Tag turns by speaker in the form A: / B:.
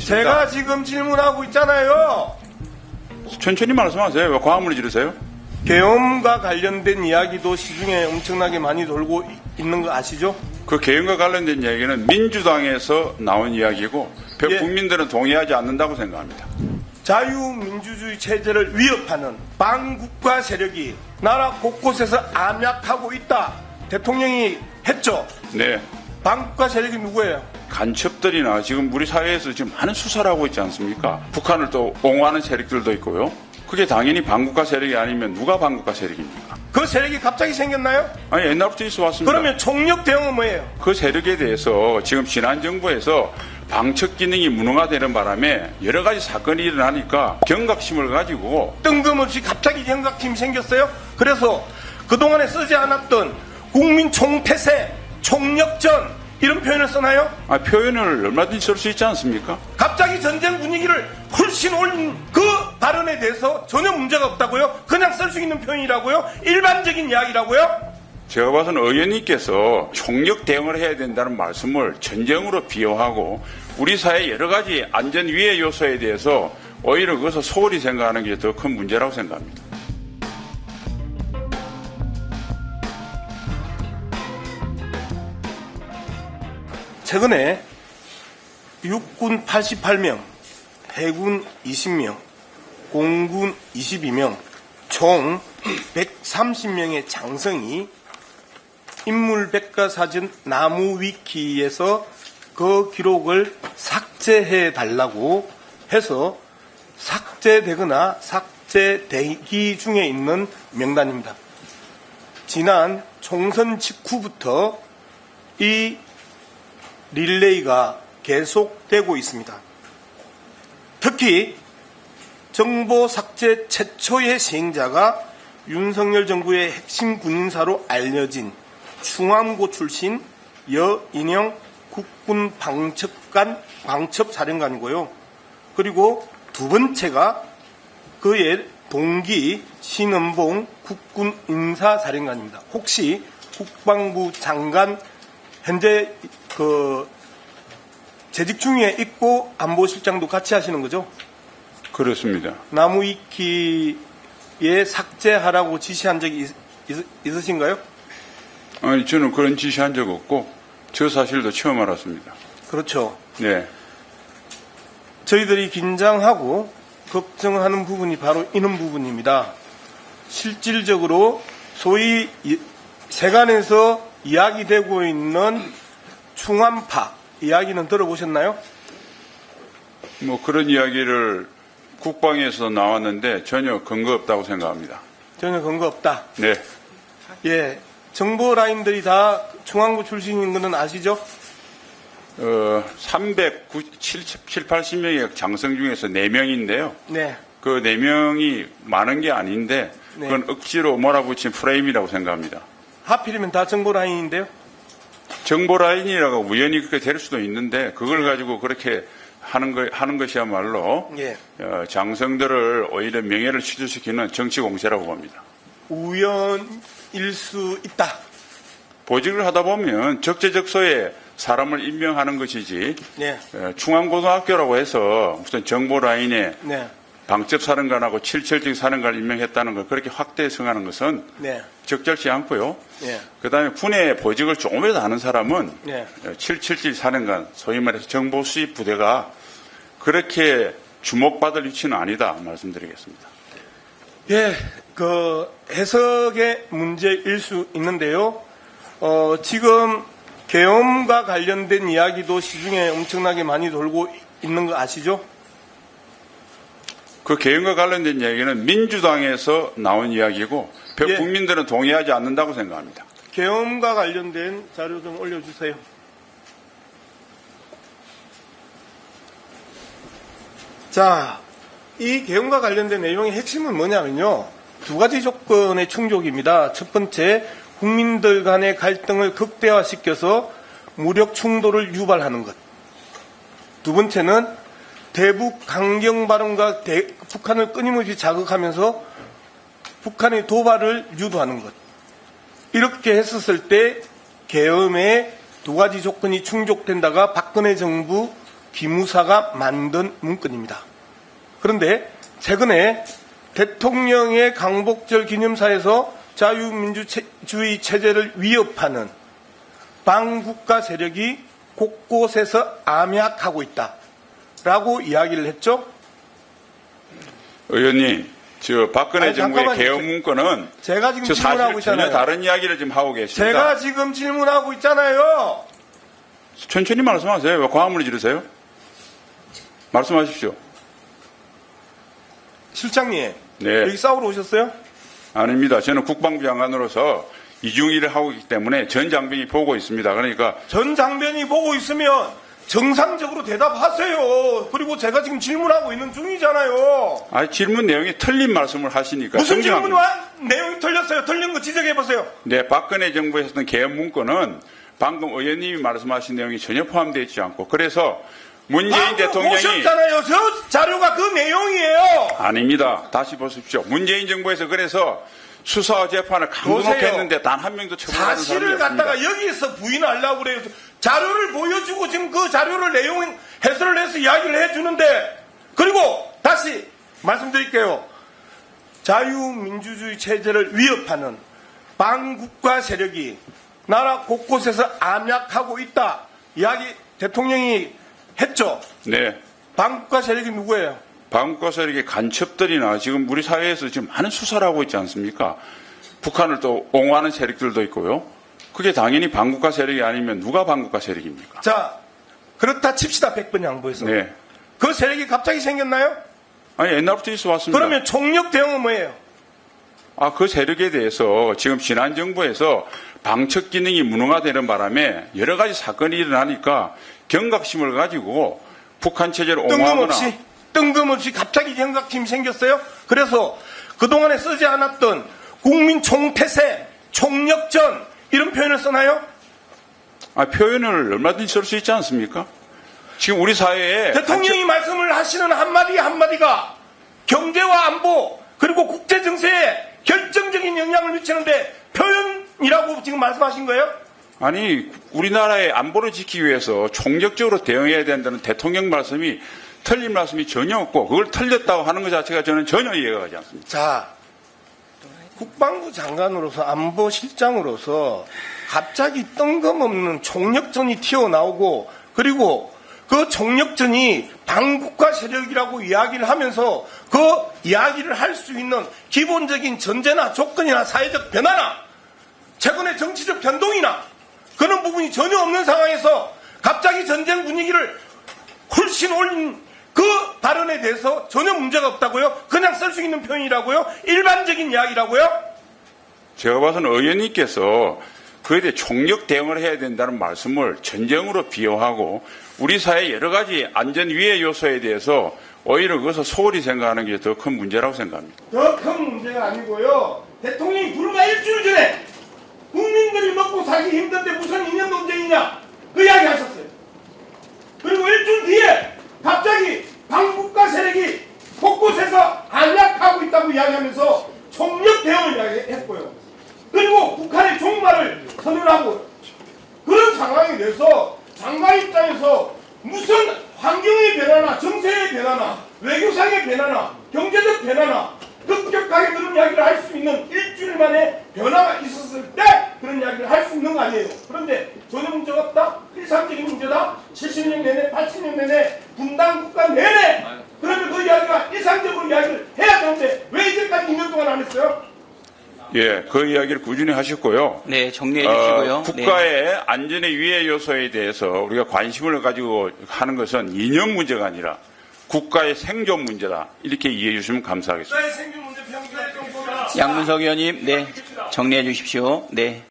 A: 않습니까?
B: 제가 지금 질문하고 있잖아요.
A: 천천히 말씀하세요. 왜 과음을 지르세요?
B: 계엄과 관련된 이야기도 시중에 엄청나게 많이 돌고 있는 거 아시죠?
A: 그 계엄과 관련된 이야기는 민주당에서 나온 이야기고
B: 예.
A: 국민들은 동의하지 않는다고 생각합니다.
B: 자유민주주의 체제를 위협하는 반국가 세력이 나라 곳곳에서 암약하고 있다. 대통령이 했죠.
A: 네.
B: 반국가 세력이 누구예요?
A: 간첩들이나 지금 우리 사회에서 지금 많은 수사를 하고 있지 않습니까? 북한을 또 옹호하는 세력들도 있고요. 그게 당연히 반국가 세력이 아니면 누가 반국가 세력입니까?
B: 그 세력이 갑자기 생겼나요?
A: 아니 옛날부터 있어 왔습니다.
B: 그러면 총력 대응은 뭐예요?
A: 그 세력에 대해서 지금 지난 정부에서 방첩 기능이 무능화되는 바람에 여러 가지 사건이 일어나니까 경각심을 가지고
B: 뜬금없이 갑자기 경각심이 생겼어요. 그래서 그동안에 쓰지 않았던 국민 총태세, 총력전 이런 표현을 쓰나요?
A: 표현을 얼마든지 쓸 수 있지 않습니까?
B: 갑자기 전쟁 분위기를 훨씬 올린 그 발언에 대해서 전혀 문제가 없다고요? 그냥 쓸 수 있는 표현이라고요? 일반적인 이야기라고요?
A: 제가 봐서는 의원님께서 총력 대응을 해야 된다는 말씀을 전쟁으로 비유하고 우리 사회 여러 가지 안전 위해 요소에 대해서 오히려 그것을 소홀히 생각하는 게 더 큰 문제라고 생각합니다.
B: 최근에 육군 88명, 해군 20명, 공군 22명, 총 130명의 장성이 인물백과사전 나무위키에서 그 기록을 삭제해 달라고 해서 삭제되거나 삭제 대기 중에 있는 명단입니다. 지난 총선 직후부터 이 릴레이가 계속되고 있습니다. 특히 정보 삭제 최초의 시행자가 윤석열 정부의 핵심 군인사로 알려진 충암고 출신 여인영 국군 방첩사령관이고요. 그리고 두 번째가 그의 동기 신은봉 국군 인사사령관입니다. 혹시 국방부 장관 현재 재직 중에 있고 안보실장도 같이 하시는 거죠?
A: 그렇습니다.
B: 나무위키에 삭제하라고 지시한 적이 있으신가요?
A: 아니, 저는 그런 지시한 적 없고 저 사실도 처음 알았습니다.
B: 그렇죠.
A: 네.
B: 저희들이 긴장하고 걱정하는 부분이 바로 이런 부분입니다. 실질적으로 소위 세간에서 이야기되고 있는 충암파 이야기는 들어보셨나요?
A: 뭐 그런 이야기를 국방에서 나왔는데 전혀 근거 없다고 생각합니다.
B: 전혀 근거 없다.
A: 네.
B: 예, 정보 라인들이 다 중앙부 출신인 것은 아시죠?
A: 380명의 장성 중에서 4명인데요.
B: 네.
A: 그 4명이 많은 게 아닌데 그건 억지로 몰아붙인 프레임이라고 생각합니다.
B: 하필이면 다 정보 라인인데요.
A: 정보 라인이라고 우연히 그렇게 될 수도 있는데 그걸 가지고 그렇게 하는 것이야말로
B: 예.
A: 장성들을 오히려 명예를 취소시키는 정치 공세라고 봅니다.
B: 우연일 수 있다.
A: 보직을 하다 보면 적재적소에 사람을 임명하는 것이지
B: 네.
A: 충암고등학교라고 해서 무슨 정보 라인에
B: 네.
A: 방첩사령관하고 칠철직 사령관을 임명했다는 걸 그렇게 확대 해석하는 것은
B: 네.
A: 적절치 않고요.
B: 네.
A: 그다음에 군의 보직을 조금이라도 아는 사람은
B: 네.
A: 777 사령관, 소위 말해서 정보 수집 부대가 그렇게 주목받을 위치는 아니다 말씀드리겠습니다.
B: 예, 그 해석의 문제일 수 있는데요. 지금 계엄과 관련된 이야기도 시중에 엄청나게 많이 돌고 있는 거 아시죠?
A: 그 계엄과 관련된 이야기는 민주당에서 나온 이야기고
B: 예.
A: 국민들은 동의하지 않는다고 생각합니다.
B: 계엄과 관련된 자료 좀 올려주세요. 자, 이 계엄과 관련된 내용의 핵심은 뭐냐면요. 두 가지 조건의 충족입니다. 첫 번째, 국민들 간의 갈등을 극대화시켜서 무력 충돌을 유발하는 것. 두 번째는 대북 강경 발언과 북한을 끊임없이 자극하면서 북한의 도발을 유도하는 것. 이렇게 했었을 때 계엄의 두 가지 조건이 충족된다가 박근혜 정부 기무사가 만든 문건입니다. 그런데 최근에 대통령의 강복절 기념사에서 자유민주주의 체제를 위협하는 반국가 세력이 곳곳에서 암약하고 있다라고 이야기를 했죠.
A: 의원님, 박근혜
B: 아니,
A: 정부의
B: 잠깐만요.
A: 개헌 문건은
B: 제가 지금
A: 사실
B: 질문하고
A: 전혀
B: 있잖아요.
A: 다른 이야기를 지금 하고 계십니다.
B: 제가 지금 질문하고 있잖아요.
A: 천천히 말씀하세요. 왜 과음을 지르세요? 말씀하십시오.
B: 실장님,
A: 네.
B: 여기 싸우러 오셨어요?
A: 아닙니다. 저는 국방부 장관으로서 이중일을 하고 있기 때문에 전 장병이 보고 있습니다. 그러니까
B: 전 장변이 보고 있으면 정상적으로 대답하세요. 그리고 제가 지금 질문하고 있는 중이잖아요.
A: 질문 내용이 틀린 말씀을 하시니까
B: 무슨
A: 정정합니다.
B: 질문 내용이 틀렸어요? 틀린 거 지적해보세요.
A: 네, 박근혜 정부에서 했던 개헌 문건은 방금 의원님이 말씀하신 내용이 전혀 포함되어 있지 않고 그래서 문재인 대통령이
B: 보셨잖아요. 저 자료가 그 내용이에요.
A: 아닙니다. 다시 보십시오. 문재인 정부에서 그래서 수사와 재판을 강도록
B: 보세요.
A: 했는데 단 한 명도 처벌하는 사람이
B: 사실을
A: 없습니다.
B: 갖다가 여기서 부인하려고 그래요. 자료를 보여주고 지금 그 자료를 내용 해설을 해서 이야기를 해주는데 그리고 다시 말씀드릴게요. 자유민주주의 체제를 위협하는 반국가 세력이 나라 곳곳에서 암약하고 있다. 이야기 대통령이 했죠.
A: 네.
B: 반국가 세력이 누구예요?
A: 반국가 세력의 간첩들이나 지금 우리 사회에서 지금 많은 수사를 하고 있지 않습니까? 북한을 또 옹호하는 세력들도 있고요. 그게 당연히 반국가 세력이 아니면 누가 반국가 세력입니까?
B: 자, 그렇다 칩시다. 100번 양보해서.
A: 네.
B: 그 세력이 갑자기 생겼나요?
A: 아니, 옛날부터 있어 왔습니다.
B: 그러면 총력 대응은 뭐예요?
A: 그 세력에 대해서 지금 지난 정부에서 방첩 기능이 무능화되는 바람에 여러 가지 사건이 일어나니까 경각심을 가지고 북한 체제를 옹호하거나
B: 뜬금없이 갑자기 경각심이 생겼어요. 그래서 그동안에 쓰지 않았던 국민 총태세, 총력전 이런 표현을 쓰나요?
A: 표현을 얼마든지 쓸 수 있지 않습니까? 지금 우리 사회에
B: 대통령이 말씀을 하시는 한마디 한마디가 경제와 안보 그리고 국제 정세에 결정적인 영향을 미치는데 표현이라고 지금 말씀하신 거예요?
A: 아니 우리나라의 안보를 지키기 위해서 총력적으로 대응해야 된다는 대통령 말씀이 틀린 말씀이 전혀 없고 그걸 틀렸다고 하는 것 자체가 저는 전혀 이해가 가지 않습니다.
B: 자, 국방부 장관으로서 안보실장으로서 갑자기 뜬금없는 총력전이 튀어나오고 그리고 그 총력전이 반국가 세력이라고 이야기를 하면서 그 이야기를 할 수 있는 기본적인 전제나 조건이나 사회적 변화나 최근의 정치적 변동이나 그런 부분이 전혀 없는 상황에서 갑자기 전쟁 분위기를 훨씬 올린 그 발언에 대해서 전혀 문제가 없다고요? 그냥 쓸 수 있는 표현이라고요? 일반적인 이야기라고요?
A: 제가 봐서는 의원님께서 그에 대해 총력 대응을 해야 된다는 말씀을 전쟁으로 비유하고 우리 사회 여러 가지 안전 위해 요소에 대해서 오히려 그것을 소홀히 생각하는 게 더 큰 문제라고 생각합니다.
B: 더 큰 문제가 아니고요. 대통령이 불과 일주일 전에 국민들이 먹고 살기 힘든데 무슨 이념 논쟁이냐 그 이야기 하셨어요. 그리고 일주일 뒤에 갑자기 반국가 세력이 곳곳에서 안락하고 있다고 이야기하면서 총력 대응을 이야기했고요. 그리고 북한의 종말을 선언하고 그런 상황에 대해서 장관 입장에서 무슨 환경의 변화나 정세의 변화나 외교상의 변화나 경제적 변화나 급격하게 그런 이야기를 할 수 있는 일주일 만에 변화가 있었을 때 그런 이야기를 할 수 있는 거 아니에요. 그런데 전혀 문제가 없다. 일상적인 문제다. 70년 내내 80년 내내 분단 국가 내내 그러면 그 이야기가 일상적으로 이야기를 해야 되는데 왜 이제까지 2년 동안 안 했어요?
A: 예, 그 이야기를 꾸준히 하셨고요.
C: 네, 정리해 주시고요.
A: 국가의 안전의 위해 요소에 대해서 우리가 관심을 가지고 하는 것은 이념 문제가 아니라 국가의 생존 문제다. 이렇게 이해해 주시면 감사하겠습니다.
B: 국가의 생존 문제 평가에 좀 보자.
C: 양문석 의원님, 네, 정리해 주십시오. 네.